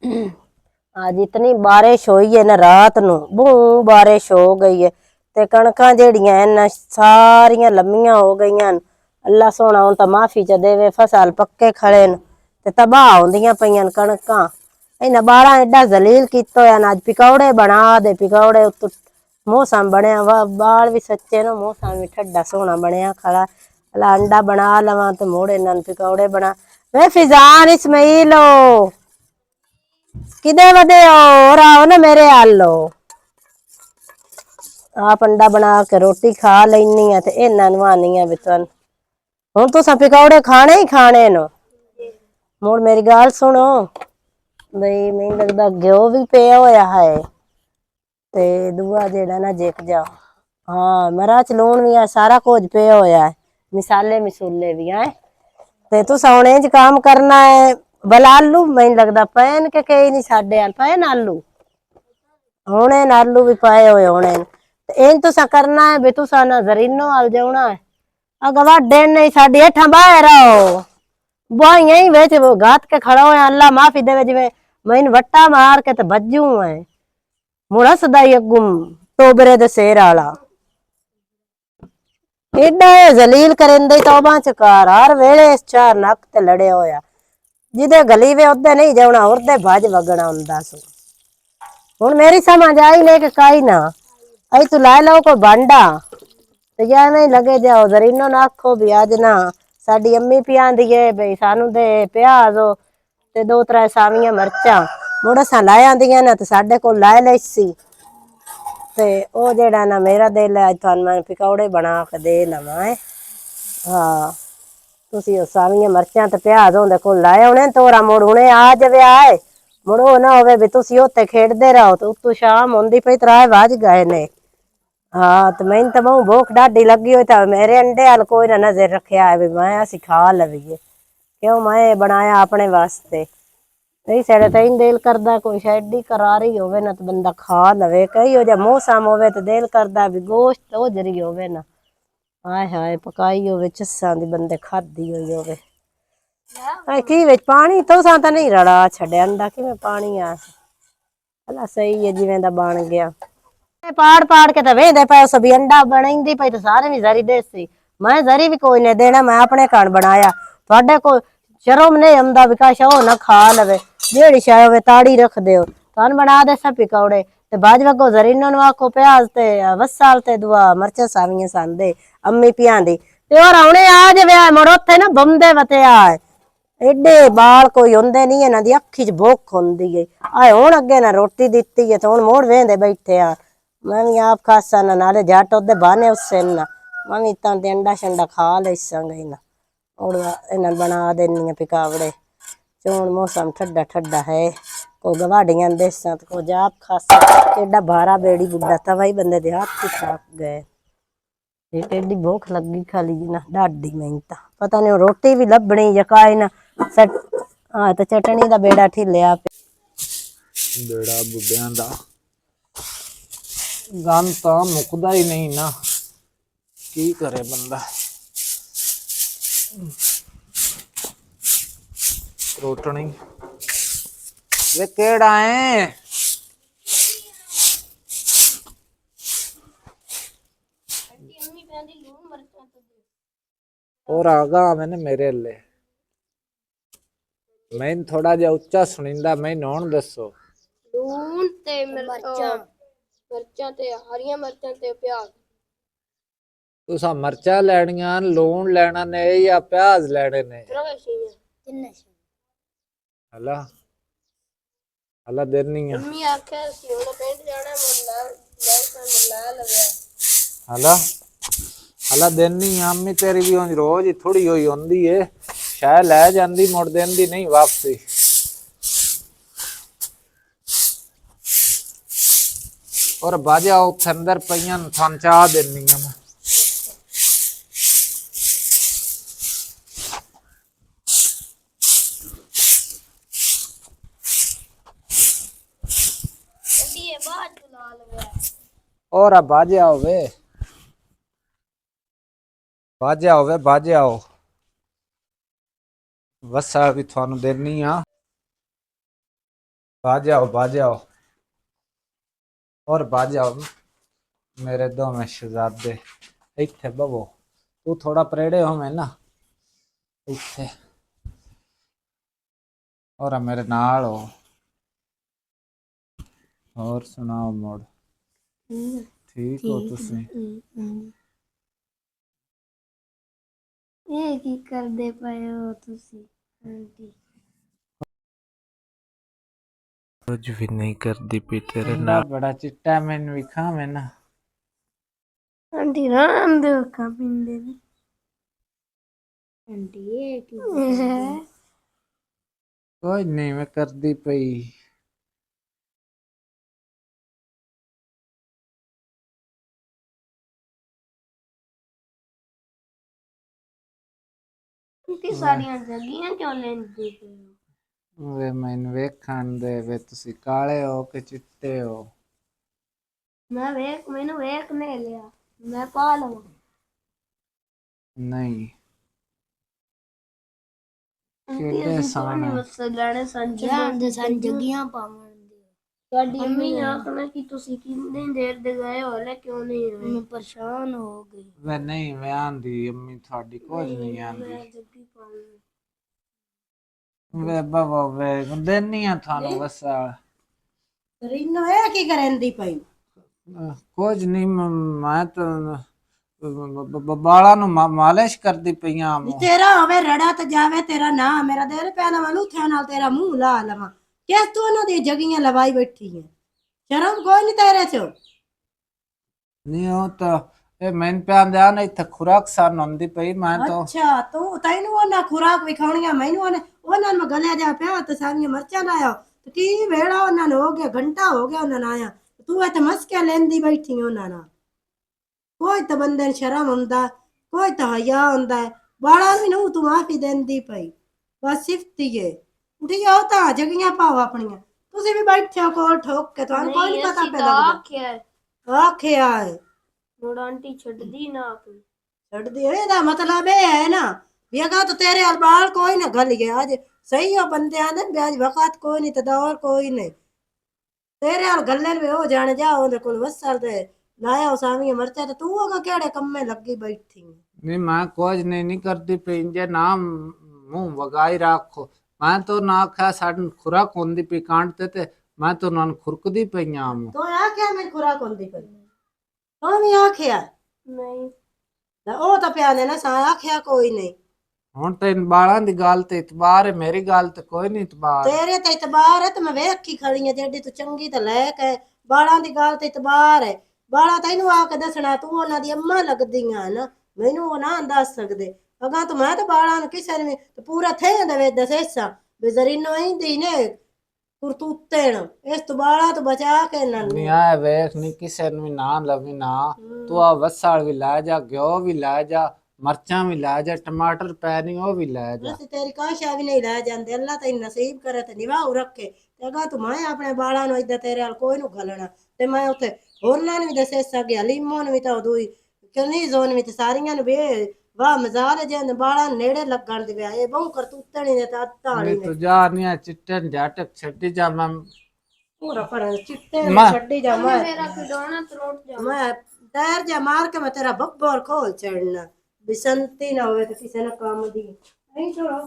आज इतनी बारिश हुई है ना रात नू बू बारिश हो गई है ते कणकां जेड़ियां हैं ना सारियां लम्मियां हो गई हैं। अल्लाह सोना हुण तां माफी च देवे फसल पक्के खड़े न ते तबाह होंदियां पईयां कणकां। इन्हां बारां एडा जलील कीता होया ना। अज पकौड़े बना दे पकौड़े उत्तों मौसम बनया बाल भी सच्चे न मौसम भी ठंडा सोहना बनया खड़ा। अला अंडा बना लवां ते मुड़ इन्हां नूं पकौड़े बना वे फिजान इस्माइलो किदे वदे हो और आओ ना मेरे आलो। आप अंडा बना के रोटी खा लेनी है ते इन्हां नूं आनी है भी तुहानूं हुण तुसां पकौड़े खाने ही खाने न। मुड़ मेरी गल सुनो बई मैनूं लगदा घ्यो भी पिया होया है ते दूआ जेड़ा ना जिक जा हाँ मरच लूण भी है सारा कुछ पिया होया है मिसाले मसूले भी हैं ते तुसां हुण इंज काम करना है। भला आलू मैनूं लगदा पैन के कई नहीं साडे अल पए न आलू होने न आलू भी पाए होए होने ते इंज तुसां करना है भी तुसां ना जरीनो अल जाना है अगर वाडे नहीं साडी हेठां बाहर आओ बुआइयां ही विच घात के खड़ा होया अल्लाह माफी देवे जिवें मैनूं वट्टा मार के ते भज्जू है मुड़ हसदा ही अगू टोबरे दे सिर आला एडा जलील करेंदे तौबा चकार हर वेले इस चार नक ते लड़े होया जिदे गली वे ओदे नहीं जाना उरदे भज वगना हुंदा सो। हुण मेरी समझ आई ले के काई ना आई तू ला लो कोई भांडा ते या नहीं लगे जाओ जरीनो ना आखो भी अज ना साडी अम्मी पियांदी है बई सानू दे प्याज ते दो त्रै सावियां मरचां मुड़ असां लै आंदियां ना ते साडे कोल लै लैसी ते ओ जेड़ा ना मेरा दिल है अज तुहानूं मैं पकौड़े बना के दे लवां है। हाँ तुसीं ओ सावियां मरचां ते प्याज उहदे कोल लै औणे तोरा मुड़ हुणे आ जावे आए मुड़ ओ ना होवे भी तुसीं उत्ते खेड़दे रहो ते उत्तों शाम हुंदी पई त्राए वज गए ने। हाँ तो मैनूं तां बहु भुख ढाडी लगी होई तां मेरे अंडे अल कोई ना नजर रखिया है भी मैं असीं खा लवीए क्यों मैं बनाया अपने वास्ते नहीं साडे तां इंज दिल करदा कोई शै एडी करारी होवे ना ते बंदा खा लवे कई हो जा मौसम होवे ते दिल करदा भी गोश्त ओजरी होवे ना हाय हाय पकाई होवे चस्सां दी बंदे खाधी होई होवे की विच पानी तुसां तां नहीं रड़ा छड्डिया अंडा किवें पानी आ भला सही है जिवें दा बण गया पाड़ पाड़ के तो वेंदे पे सभी अंडा बनाईंदी पई तो सारे भी जरी देसी मैं जरी भी कोई ने देना मैं अपने घर बनाया थोड़े को शर्म नहीं आंदा विकास ओ ना खा लवे जेड़ी शै होवे ताड़ी रख दियो तुहानूं बना दे सब पकौड़े ते बाज वगो जरीनो नूं आखो प्याज ते वसाल ते दुआ मरचां सावियां सन दे अम्मी पियांदी ते और हुणे आ जावे मुड़ उत्थे ना बंदे वतेया एडे बाल कोई होंदे नहीं इन्हां दी अक्खी च भुख हुंदी है आए हुण अगे ना रोटी दित्ती है ते हुण मुड़ वेंदे बैठे आ मैं भी आप खासा ना नाले झट ओदे बहाने उसे ना मैं भी इतां ते अंडा शंडा खा लैसांगी ना और इन्हां बना देनी है पकौड़े चौन मौसम ठंडा ठंडा है कोई गवाडियां देसां तो कुछ आप खासा एडा भारा बेड़ी बुड्ढा तवा ही बंदे दे हाथ ही थक गए एडी भुख लगी खाली ना ढाडी मैनूं तां पता नहीं रोटी भी लभनी यकाई ना हाँ तो चटनी दा बेड़ा ठिलिया बेड़ा बुढ़िया दा गंद तो मुकदा ही नहीं ना की करे बंदा रोटनी वे केड़ा है और आगा मैंने मेरे ले मैं थोड़ा जा उच्चा सुनिंदा मैं नौन दसो लून ते मरचां ते हरियां मरचां ते प्याज तुसा मरचा लैनियां लून लेना ने या प्याज लेने ने हला हला देनी है मम्मी आखे सी ओने पिंड जाना मुल्ला लगे हला हला देनी अम्मी तेरी भी रोज ही थोड़ी होई होंदी है शायद ले जांदी मुड़ देंदी नहीं वापसी और बाजा उठ अंदर पईयां थान चाह देनी है और बाजे होवे बाजे आओ वसा भी थानू देनी आ बाजाओ और बाजाओ मेरे दो में शहजादे इत्थे बवो तू थोड़ा परेड़े हो मैं ना इत्थे और मेरे नाल हो और सुनाओ मोड़ ठीक हो तुसी ਇਹ ਕੀ ਕਰਦੇ ਪਏ ਹੋ ਤੁਸੀਂ ਆਂਟੀ कुछ भी नहीं करती पी तेरे ना बड़ा चिट्टा मैंने भी खा मैं ना ਆਂਟੀ ਰਾਮ ਦੇ ਅੱਖਾਂ ਪਿੰਦੇ ਨੇ ਆਂਟੀ ਇਹ ਕੀ कोई नहीं मैं करदी पई ਆਂਟੀ ਸਾਰੀਆਂ ਜਗੀਆਂ ਕਿਉਂ ਲੈਂਦੇ ਪਏ ਹੋ ਵੇ ਮੈਨੂੰ ਵੇਖਣ ਦੇ ਵੇ ਤੁਸੀਂ ਕਾਲੇ ਹੋ ਕਿ ਚਿੱਟੇ ਹੋ ਮੈਨੂੰ ਵੇਖ ਨਹੀਂ ਲਿਆ ਮੈਂ ਪਾ ਲਵਾਂ ਨਹੀਂ ਆਂਟੀ ਕਿਹੜੇ ਅਸੀਂ ਸਾਹਮਣੇ ਮਸਲ ਲੈਣੇ ਸੰਜਾਨ ਸਨ ਜਗੀਆਂ ਪਾਵਣ ਦੇ ਤੁਹਾਡੀ ਅੰਮੀ ਨੇ ਆਖਣਾ ਕਿ ਤੁਸੀਂ ਕਿੰਨੀ ਦੇਰ ਦੇ ਗਏ ਹੋ ਲੈ ਕਿਉਂ ਨਹੀਂ ਆਏ ਮੈਂ ਪਰੇਸ਼ਾਨ ਹੋ ਗਈ ਵੇ ਨਹੀਂ ਮੈਂ ਆਂਦੀ ਅੰਮੀ ਤੁਹਾਡੀ ਕੁਝ ਨਹੀਂ ਆਂਦੀ ਮੈਂ ਜੱਗੀ ਪਾਉਣੀ ਵੇ ਬਾਬਾ ਵੇ ਦੇਨੀ ਆ ਤੁਹਾਨੂੰ ਵਸਾ ਰੀਨੋ ਇਹ ਕੀ ਕਰੇਂਦੀ ਪਈ ਕੁਝ ਨਹੀਂ ਮੈਂ ਤਾਂ ਬਾਲਾਂ ਨੂੰ ਮਾਲਿਸ਼ ਕਰਦੀ ਪਈਆਂ ਤੇਰਾ ਹੋਵੇ ਰੜਾ ਤੇ ਜਾਵੇ ਤੇਰਾ ਨਾ ਮੇਰਾ ਦਿਲ ਪਿਆ ਨਾ ਮਨੂੰ ਥੇ ਨਾਲ ਤੇਰਾ ਮੂੰਹ ਲਾ ਲਵਾਂ ਕਿਸ ਤੂੰ ਉਹਨਾਂ ਦੀ ਜਗੀਆਂ ਲਵਾਈ ਬੈਠੀ ਹੈ ਸ਼ਰਮ ਕੋਈ ਨਹੀਂ ਤੇਰੇ ਚ ਨਹੀਂ ਉਹ ਤਾਂ ਇਹ ਮੈਨੂੰ ਪਿਆਰ ਦੇ ਨਾ ਇੱਥੇ ਖੁਰਾਕ ਸਾਨ ਹੁੰਦੀ ਪਈ ਮੈਂ ਤਾਂ ਅੱਛਾ ਤੂੰ ਤੈਨੂੰ ਉਹਨਾਂ ਖੁਰਾਕ ਵਿਖਾਉਣੀਆਂ ਮੈਨੂੰ ਉਹਨਾਂ ਨੂੰ ਗਲਿਆ ਜਾ ਪਿਆ ਤੇ ਸਾਰੀਆਂ ਮਰਚਾਂ ਲਾਇਆ ਤੇ ਕੀ ਵੇੜਾ ਉਹਨਾਂ ਨੂੰ ਹੋ ਗਿਆ ਘੰਟਾ ਹੋ ਗਿਆ ਉਹਨਾਂ ਨਾਲ ਆਇਆ ਤੂੰ ਇੱਥੇ ਮਸਕਿਆ ਲੈਂਦੀ ਬੈਠੀ ਉਹਨਾਂ ਨਾਲ ਕੋਈ ਤਾਂ ਬੰਦੇ ਨੂੰ ਸ਼ਰਮ ਹੁੰਦਾ ਕੋਈ ਤਾਂ ਹਯਾ ਹੁੰਦਾ ਬਾਲਾਂ ਵੀ ਨੂੰ ਤੂੰ ਮਾਫੀ ਦਿੰਦੀ ਪਈ ਬਸ ਸਿਫਤੀਏ ਉਠੀ ਜਾਓ ਤਾਂ ਜਗੀਆਂ ਪਾਓ ਆਪਣੀਆਂ ਤੁਸੀਂ ਵੀ ਬੈਠੇ ਹੋ ਕੋਲ ਠੋਕ ਕੇ ਤੁਹਾਨੂੰ ਕੋਈ ਨਹੀਂ ਪਤਾ ਪਿਆ ਲੱਗਦਾ ਆਖਿਆ ਹੈ ਮੋੜ ਆਂਟੀ ਛੱਡਦੀ ਨਾ ਆਪਣੀ ਛੱਡਦੀ ਇਹਦਾ ਮਤਲਬ ਇਹ ਹੈ ਨਾ ਵੀ ਅਗਾ ਤਾਂ ਤੇਰੇ ਅਲਬਾਲ ਕੋਈ ਨਾ ਗਲ ਗਿਆ ਅੱਜ ਸਹੀ ਹੋ ਬੰਦਿਆਂ ਦੇ ਵਿਆਜ ਵਕਤ ਕੋਈ ਨਹੀਂ ਤਦੌਰ ਕੋਈ ਨਹੀਂ ਤੇਰੇ ਹਾਲ ਗੱਲੇ ਵੀ ਹੋ ਜਾਣ ਜਾ ਉਹਦੇ ਕੋਲ ਵਸਲ ਦੇ ਲਾਇਆ ਉਸਾਵੀਆਂ ਮਰਚਾ ਤੇ ਤੂੰ ਅਗਾ ਕਿਹੜੇ ਕੰਮੇ ਲੱਗੀ ਬੈਠੀ ਨਹੀਂ ਮੈਂ ਕੁਝ ਨਹੀਂ ਕਰਦੀ ਪਈ ਜੇ ਨਾ ਮੂੰਹ ਵਗਾਈ ਰੱਖੋ ਮੈਂ ਤਾਂ ਨਾ ਆਖਿਆ ਸਾਡੀ ਖੁਰਾਕ ਹੁੰਦੀ ਪਈ ਕਾਂਡ ਤੇ ਮੈਂ ਤਾਂ ਉਹਨਾਂ ਨੂੰ ਖੁਰਕਦੀ ਪਈਆਂ ਤੂੰ ਆਖਿਆ ਮੈਂ ਖੁਰਾਕ ਹੁੰਦੀ ਪਈ ਤੂੰ ਵੀ ਆਖਿਆ ਨਹੀਂ ਉਹ ਤਾਂ ਪਿਆ ਨੇ ਨਾ ਸਾ ਆਖਿਆ ਕੋਈ ਨਹੀਂ ਹੁਣ ਤੇ ਬਾਲਾਂ ਦੀ ਗੱਲ ਤੇ ਇਤਬਾਰ ਹੈ ਮੇਰੀ ਗੱਲ ਤੇ ਕੋਈ ਨਹੀਂ ਇਤਬਾਰ ਤੇਰੇ ਤੇ ਇਤਬਾਰ ਹੈ ਤੇ ਮੈਂ ਵੇਖੀ ਖੜੀ ਆ ਜਿਹੜੀ ਤੂੰ ਚੰਗੀ ਤੇ ਲੈ ਕੇ ਬਾਲਾਂ ਦੀ ਗੱਲ ਤੇ ਇਤਬਾਰ ਹੈ ਬਾਲਾ ਤੈਨੂੰ ਆ ਕੇ ਦੱਸਣਾ ਤੂੰ ਉਹਨਾਂ ਦੀ ਅੰਮਾ ਲੱਗਦੀਆਂ ਨਾ ਮੈਨੂੰ ਉਹ ਨਾ ਦੱਸ ਸਕਦੇ ਅਗਾ ਤੂੰ ਮੈਂ ਤਾਂ ਬਾਲਾਂ ਨੂੰ ਕਿਸੇ ਨੇ ਪੂਰਾ ਥੇ ਦੇ ਵਿੱਚ ਦੱਸੇਸਾ ਬਜ਼ਰੀਨੋ ਇੰਦੀ ਨੇ ਕੁਰਤੂਤੇਣ ਇਸ ਤੋਂ ਬਾਲਾ ਤੋਂ ਬਚਾ ਕੇ ਇਹਨਾਂ ਨਹੀਂ ਆ ਵੇਖ ਨਹੀਂ ਕਿਸੇ ਨੂੰ ਵੀ ਨਾ ਲਵੀ ਨਾ ਤੂੰ ਆ ਵਸਾਲ ਵੀ ਲੈ ਜਾ ਘਿਓ ਵੀ ਲੈ ਜਾ ਮਰਚਾਂ ਵੀ ਲੈ ਜਾ ਟਮਾਟਰ ਪੈ ਨਹੀਂ ਉਹ ਵੀ ਲੈ ਜਾ ਅਸੀਂ ਤੇਰੀ ਕਾਸ਼ਾ ਵੀ ਨਹੀਂ ਲੈ ਜਾਂਦੇ ਅੱਲਾ ਤੈਨੂੰ ਨਸੀਬ ਕਰੇ ਤੇ ਨਿਵਾਹ ਰੱਖੇ ਤੇ ਅਗਾ ਤੂੰ ਮੈਂ ਆਪਣੇ ਬਾਲਾਂ ਨੂੰ ਇਦਾਂ ਤੇਰੇ ਨਾਲ ਕੋਈ ਨੂੰ ਗਲਣਾ ਤੇ ਮੈਂ ਉੱਥੇ ਹੋਰਨਾਂ ਨੂੰ ਵੀ ਦੱਸੇ ਸਕਿਆ ਲੀਮੋ ਨੂੰ ਵੀ ਤਾਂ ਉਦੋਂ ਕਨੀ ਜ਼ੋਨ ਵਿੱਚ ਸਾਰੀਆਂ ਨੂੰ ਵੇ ਵਾਹ ਮਜ਼ਾਲ ਜੇ ਬਾਲਾਂ ਨੇੜੇ ਲੱਗਣ ਦੇ ਵਿਆ ਇਹ ਬਹੁ ਕਰਤੂਤਣੀ ਨੇ ਤਾਂ ਤਾਣੀ ਤੂੰ ਜਾ ਨਹੀਂ ਚਿੱਟੇ ਜੱਟ ਛੱਡੀ ਜਾ ਮੈਂ ਪੂਰਾ ਪਰ ਚਿੱਟੇ ਛੱਡੀ ਜਾ ਮੈਂ ਮੇਰਾ ਖਿਡੌਣਾ ਤਰੋਟ ਜਾ ਮੈਂ ਤੈਰ ਜਾ ਮਾਰ ਕੇ ਮੈਂ ਤੇਰਾ ਬੱਬਰ ਖੋਲ ਛੱਡਣਾ ਬਿਸੰਤੀ ਨਾ ਹੋਵੇ ਤੇ ਕਿਸੇ ਨਾ ਕੰਮ ਦੀ ਨਹੀਂ ਛੋੜੋ